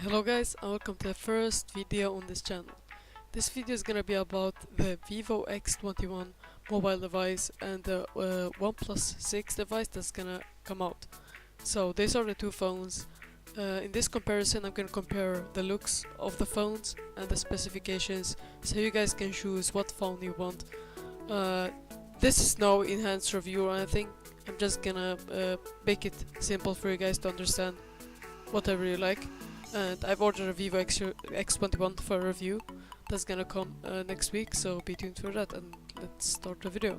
Hello guys and welcome to the first video on this channel. This video is gonna be about the Vivo X21 mobile device and the OnePlus 6 device that's gonna come out. So these are the two phones. In this comparison I'm gonna compare the looks of the phones and the specifications so you guys can choose what phone you want. This is no enhanced review or anything. I'm just gonna make it simple for you guys to understand whatever you like. And I've ordered a Vivo X21 for a review that's gonna come next week, so be tuned for that and let's start the video.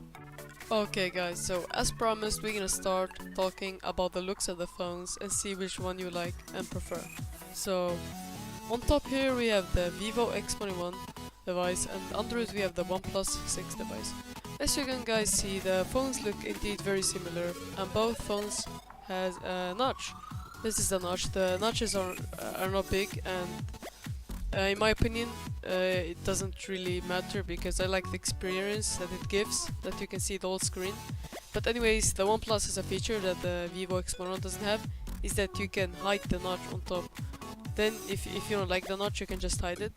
Okay guys, so as promised we're gonna start talking about the looks of the phones and see which one you like and prefer. So on top here we have the Vivo X21 device and under it we have the OnePlus 6 device. As you can guys see, the phones look indeed very similar and both phones has a notch. This is the notch. The notches are not big and in my opinion it doesn't really matter because I like the experience that it gives, that you can see the whole screen. But anyways, the OnePlus has a feature that the Vivo X21 doesn't have, is that you can hide the notch on top. Then if you don't like the notch you can just hide it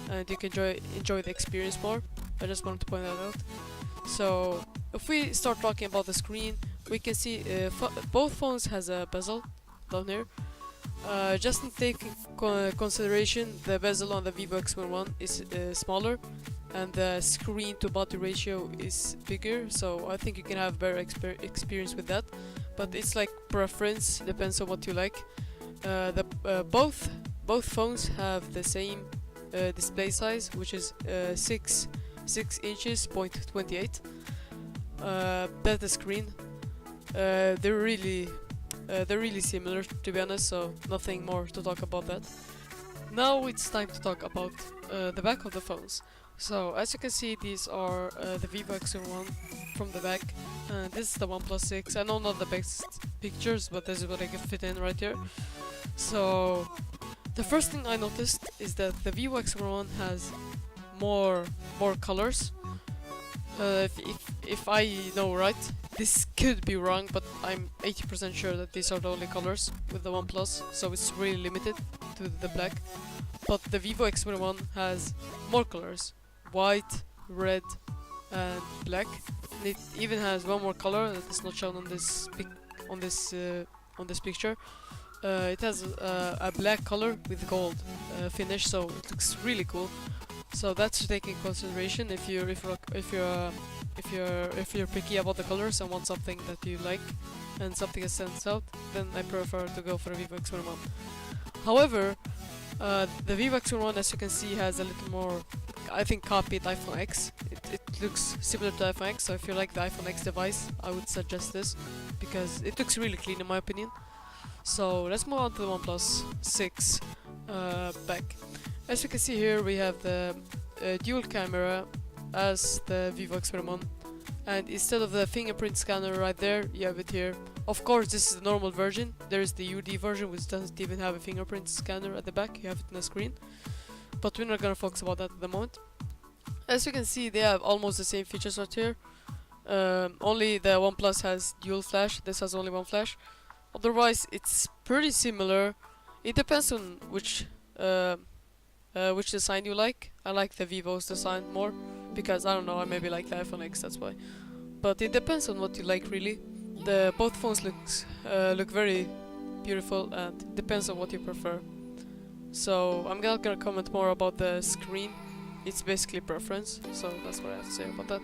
and you can enjoy the experience more. I just wanted to point that out. So if we start talking about the screen, we can see both phones has a bezel down here. Just in taking consideration, the bezel on the Vivo X21 is smaller and the screen to body ratio is bigger, so I think you can have better experience with that, but it's like preference, depends on what you like. Both phones have the same display size, which is 6 inches, 0.28. That's the screen. They're really similar, to be honest, so nothing more to talk about that. Now it's time to talk about the back of the phones. So as you can see, these are the Vivo X21 from the back, and this is the OnePlus 6. I know not the best pictures, but this is what I can fit in right here. So the first thing I noticed is that the Vivo X21 has more colors. If I know right, this could be wrong, but I'm 80% sure that these are the only colors with the OnePlus, so it's really limited to the black. But the Vivo X21 has more colors: white, red, and black. And it even has one more color that is not shown on this picture. It has a black color with gold finish, so it looks really cool. So that's to take in consideration if you're picky about the colors and want something that you like and something that stands out, then I prefer to go for the Vivo X21. However, the Vivo X21, as you can see, has a little more, I think, copied iPhone X. It looks similar to iPhone X, so if you like the iPhone X device, I would suggest this because it looks really clean in my opinion. So let's move on to the OnePlus 6 back. As you can see here, we have the dual camera as the Vivo X21, and instead of the fingerprint scanner right there, you have it here. Of course, this is the normal version. There is the UD version, which doesn't even have a fingerprint scanner at the back. You have it on the screen, but we're not gonna focus about that at the moment. As you can see, they have almost the same features right here. Only the OnePlus has dual flash. This has only one flash. Otherwise, it's pretty similar. It depends on which design you like. I like the Vivo's design more because I don't know, I maybe like the iPhone X, that's why. But it depends on what you like really. Both phones look very beautiful and it depends on what you prefer. So I'm not gonna comment more about the screen. It's basically preference, so that's what I have to say about that.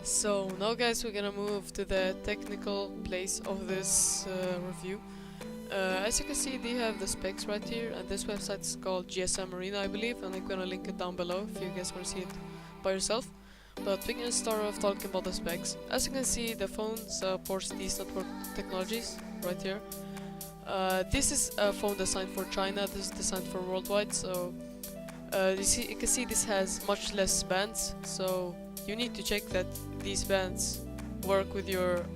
So now guys, we're gonna move to the technical place of this review. As you can see, they have the specs right here, and this website is called GSM Arena, I believe, and I'm gonna link it down below if you guys want to see it by yourself. But we're gonna start off talking about the specs. As you can see, the phone supports these network technologies right here. This is a phone designed for China. This is designed for worldwide, so you can see this has much less bands, so you need to check that these bands work with your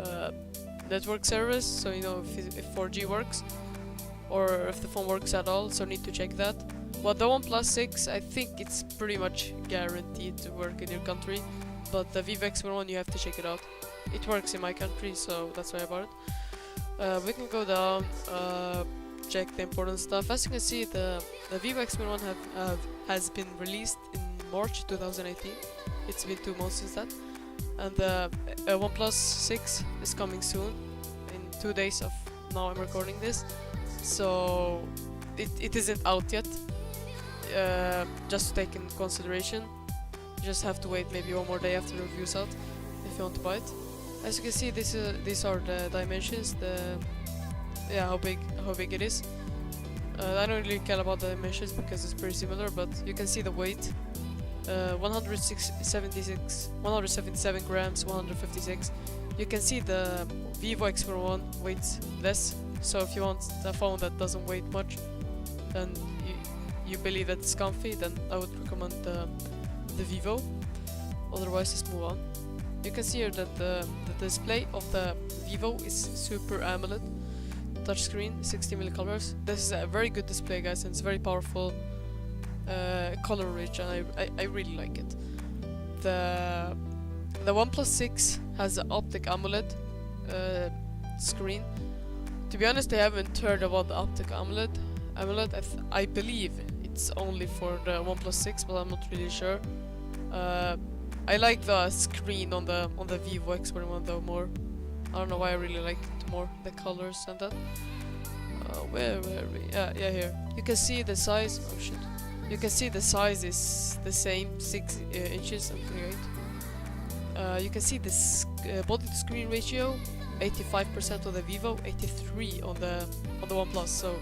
network service, so you know if 4G works or if the phone works at all, so need to check that. But the OnePlus 6, I think it's pretty much guaranteed to work in your country, but the Vivo X21 you have to check it out. It works in my country, so that's why I bought it. We can go down. check the important stuff. As you can see, the Vivo x21 has been released in March 2018. It's been 2 months since that. And the OnePlus 6 is coming soon, in 2 days of now I'm recording this. So it isn't out yet. Just to take in consideration. You just have to wait maybe one more day after the review's out if you want to buy it. As you can see, these are the dimensions. How big it is. I don't really care about the dimensions because it's pretty similar, but you can see the weight. 177 grams, 156. You can see the Vivo x21 weighs less, so if you want a phone that doesn't weigh much, then you believe that it's comfy, then I would recommend the Vivo. Otherwise, just move on. You can see here that the display of the Vivo is Super AMOLED touchscreen, 60 million colors. This is a very good display, guys, and it's very powerful, color rich, and I really like it. The OnePlus 6 has an optic AMOLED screen. To be honest, I haven't heard about the optic AMOLED. I believe it's only for the OnePlus 6, but I'm not really sure. I like the screen on the Vivo x21 though more. I don't know why I really like it more, the colors and that. Where are we? Yeah, here. You can see the size. Oh shit. You can see the size is the same, 6 inches and 38. You can see this body to screen ratio, 85% on the Vivo, 83 on the OnePlus. So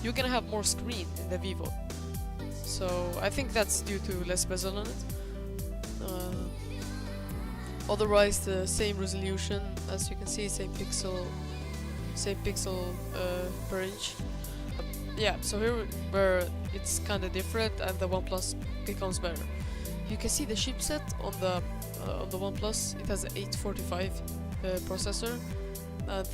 you're gonna have more screen in the Vivo. So I think that's due to less bezel on it. Otherwise, the same resolution, as you can see, same pixel per inch. Yeah, so here where it's kind of different and the OnePlus becomes better. You can see the chipset on the OnePlus. It has an 845 processor, and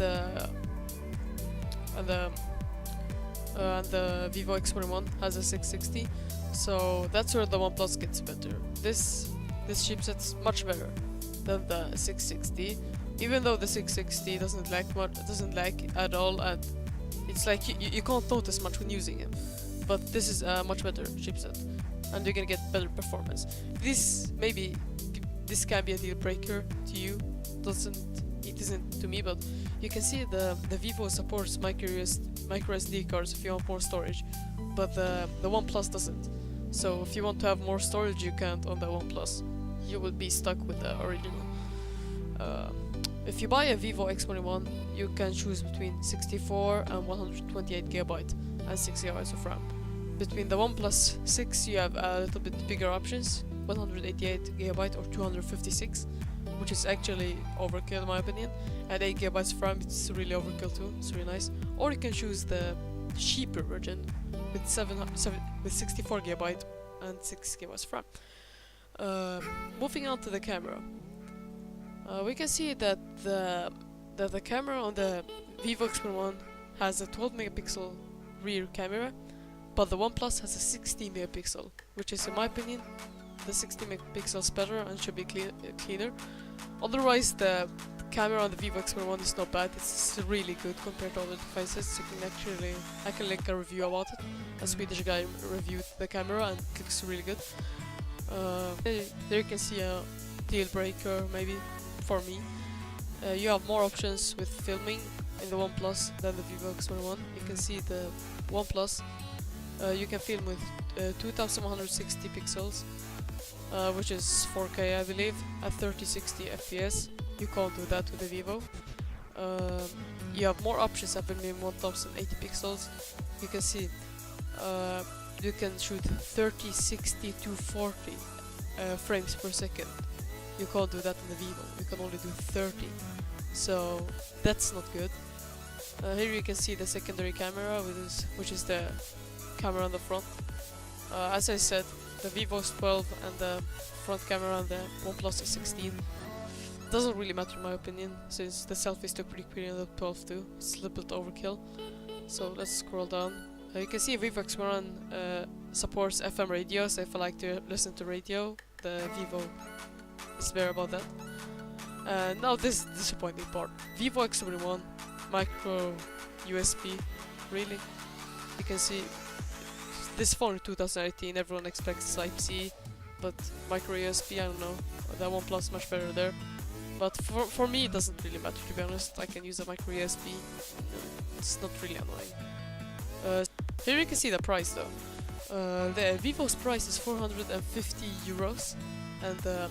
the Vivo x21 has a 660. So that's where the OnePlus gets better. This chipset's much better than the 660, even though the 660 doesn't lag at all, and it's like you can't notice much when using it. But this is a much better chipset, and you're gonna get better performance. This can be a deal breaker to you. It isn't to me, but you can see the Vivo supports micro SD cards if you want more storage, but the OnePlus doesn't. So if you want to have more storage, you can't on the OnePlus. You will be stuck with the original. If you buy a Vivo x21, you can choose between 64 and 128 GB and 6 GB of RAM. Between the OnePlus 6, you have a little bit bigger options, 188 GB or 256, which is actually overkill in my opinion. At 8 GB of RAM, it's really overkill too. It's really nice. Or you can choose the cheaper version with 64 GB and 6 GB of RAM. Moving on to the camera, we can see that the camera on the Vivo x21 has a 12 megapixel rear camera, but the OnePlus has a 16 megapixel, which is, in my opinion, the 16 megapixels better and should be cleaner. Otherwise, the camera on the Vivo x21 is not bad. It's really good compared to other devices. I can link a review about it. A Swedish guy reviewed the camera and it looks really good. There you can see a deal breaker maybe for me. You have more options with filming in the OnePlus than the Vivo x21. You can see the OnePlus, you can film with 2160 pixels, which is 4K I believe, at 3060 FPS. You can't do that with the Vivo. You have more options at 1080 pixels. You can see you can shoot 30, 60 to 40 frames per second. You can't do that in the Vivo. You can only do 30. So that's not good. Here you can see the secondary camera, which is the camera on the front. As I said, the Vivo is 12 and the front camera on the OnePlus is 16. Doesn't really matter in my opinion, since the selfies took pretty clear on the 12 too. It's a little bit overkill. So let's scroll down. You can see Vivo x21 supports FM radio, so if I like to listen to radio, the Vivo is better about that. Now this disappointing part. Vivo x21 micro USB, really? You can see this phone in 2018, everyone expects Type-C, but micro USB, I don't know, that OnePlus much better there. But for me it doesn't really matter, to be honest. I can use a micro USB, it's not really annoying. Here you can see the price though. The Vivo's price is 450 euros, and the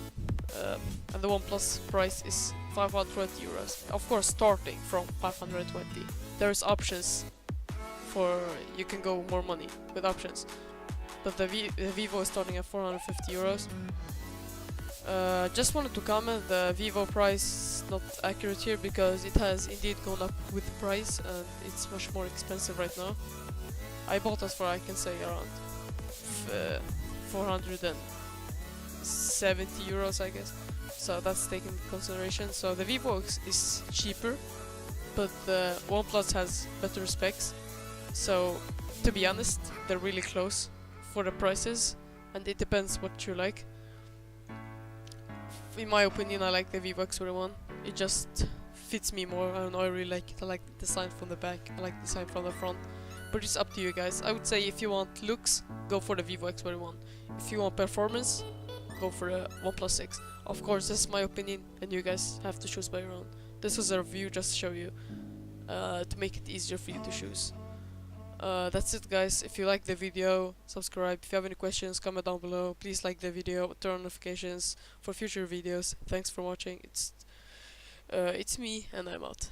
OnePlus price is 520 euros. Of course, starting from 520. There's options for you can go more money with options, but the Vivo is starting at 450 euros. Just wanted to comment, the Vivo price is not accurate here because it has indeed gone up with price and it's much more expensive right now. I bought it for, I can say, around 470 euros, I guess. So that's taken into consideration. So the Vivo is cheaper, but the OnePlus has better specs. So to be honest, they're really close for the prices, and it depends what you like. In my opinion, I like the Vivo x21. It just fits me more. I don't know, I really like it. I like the design from the back, I like the design from the front. But it's up to you guys. I would say if you want looks, go for the Vivo x21. If you want performance, go for the OnePlus 6. Of course, this is my opinion, and you guys have to choose by your own. This was a review just to show you, to make it easier for you to choose. That's it, guys. If you like the video, subscribe. If you have any questions, comment down below. Please like the video, turn on notifications for future videos. Thanks for watching. It's me, and I'm out.